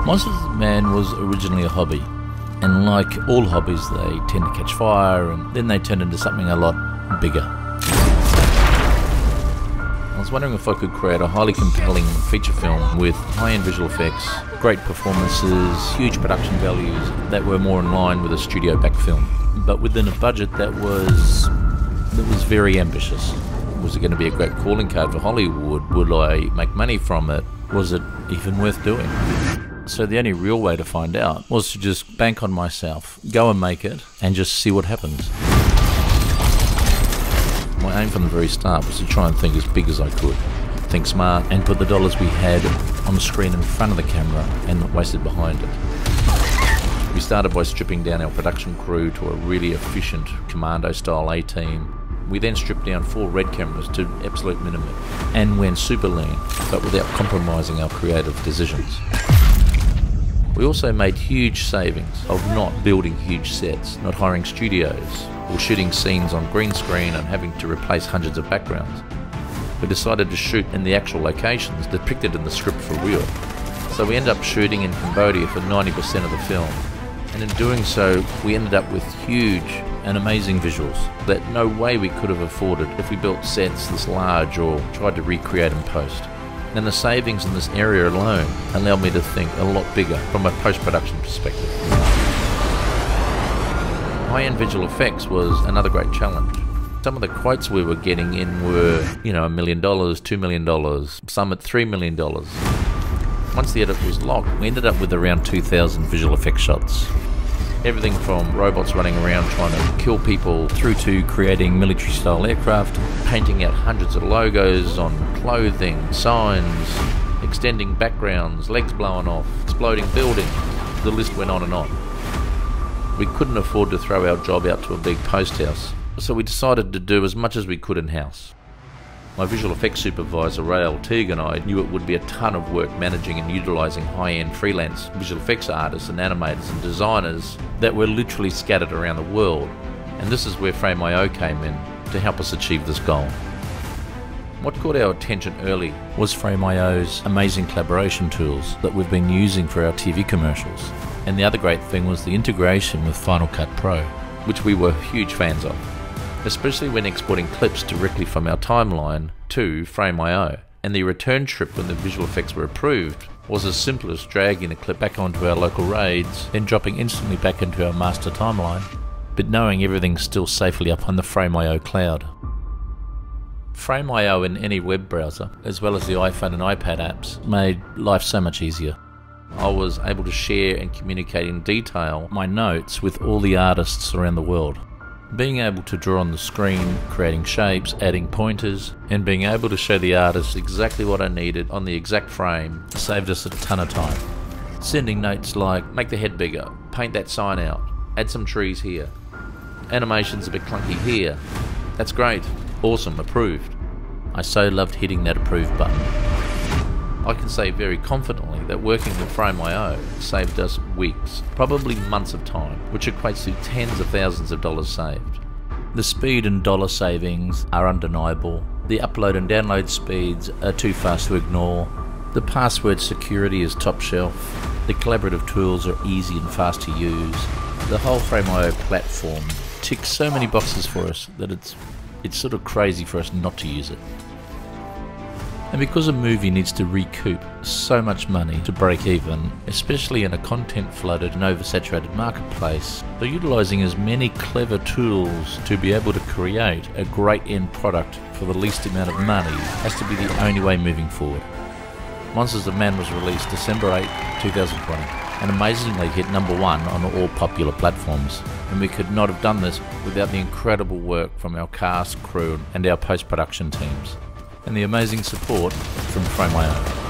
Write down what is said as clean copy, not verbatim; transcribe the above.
Monsters Man was originally a hobby, and like all hobbies, they tend to catch fire and then they turn into something a lot bigger. I was wondering if I could create a highly compelling feature film with high-end visual effects, great performances, huge production values that were more in line with a studio-backed film, but within a budget that was very ambitious. Was it going to be a great calling card for Hollywood? Would I make money from it? Was it even worth doing? So the only real way to find out was to just bank on myself, go and make it, and just see what happens. My aim from the very start was to try and think as big as I could, think smart, and put the dollars we had on the screen in front of the camera and not wasted behind it. We started by stripping down our production crew to a really efficient commando-style A-team. We then stripped down 4 red cameras to absolute minimum and went super lean, but without compromising our creative decisions. We also made huge savings of not building huge sets, not hiring studios, or shooting scenes on green screen and having to replace hundreds of backgrounds. We decided to shoot in the actual locations depicted in the script for real. So we ended up shooting in Cambodia for 90% of the film. And in doing so, we ended up with huge and amazing visuals that no way we could have afforded if we built sets this large or tried to recreate in post. And the savings in this area alone allowed me to think a lot bigger from a post-production perspective. High-end visual effects was another great challenge. Some of the quotes we were getting in were, $1 million, $2 million, some at $3 million. Once the edit was locked, we ended up with around 2,000 visual effects shots. Everything from robots running around trying to kill people through to creating military-style aircraft, painting out hundreds of logos on clothing, signs, extending backgrounds, legs blowing off, exploding buildings. The list went on and on. We couldn't afford to throw our job out to a big post house, so we decided to do as much as we could in-house. My visual effects supervisor, Rael Teague, and I knew it would be a ton of work managing and utilising high-end freelance visual effects artists and animators and designers that were literally scattered around the world. And this is where Frame.io came in to help us achieve this goal. What caught our attention early was Frame.io's amazing collaboration tools that we've been using for our TV commercials. And the other great thing was the integration with Final Cut Pro, which we were huge fans of, especially when exporting clips directly from our timeline to Frame.io. And the return trip when the visual effects were approved was as simple as dragging a clip back onto our local RAIDs, then dropping instantly back into our master timeline, but knowing everything's still safely up on the Frame.io cloud. Frame.io in any web browser, as well as the iPhone and iPad apps, made life so much easier. I was able to share and communicate in detail my notes with all the artists around the world. Being able to draw on the screen, creating shapes, adding pointers, and being able to show the artist exactly what I needed on the exact frame saved us a ton of time. Sending notes like, make the head bigger, paint that sign out, add some trees here, animation's a bit clunky here. That's great, awesome, approved. I so loved hitting that approve button. I can say very confidently that working with Frame.io saved us weeks, probably months of time, which equates to tens of thousands of dollars saved. The speed and dollar savings are undeniable. The upload and download speeds are too fast to ignore. The password security is top shelf. The collaborative tools are easy and fast to use. The whole Frame.io platform ticks so many boxes for us that it's sort of crazy for us not to use it. And because a movie needs to recoup so much money to break even, especially in a content-flooded and oversaturated marketplace, they're utilising as many clever tools to be able to create a great end product for the least amount of money has to be the only way moving forward. Monsters Man was released December 8, 2020, and amazingly hit #1 on all popular platforms. And we could not have done this without the incredible work from our cast, crew, and our post-production teams, and the amazing support from Frame.io.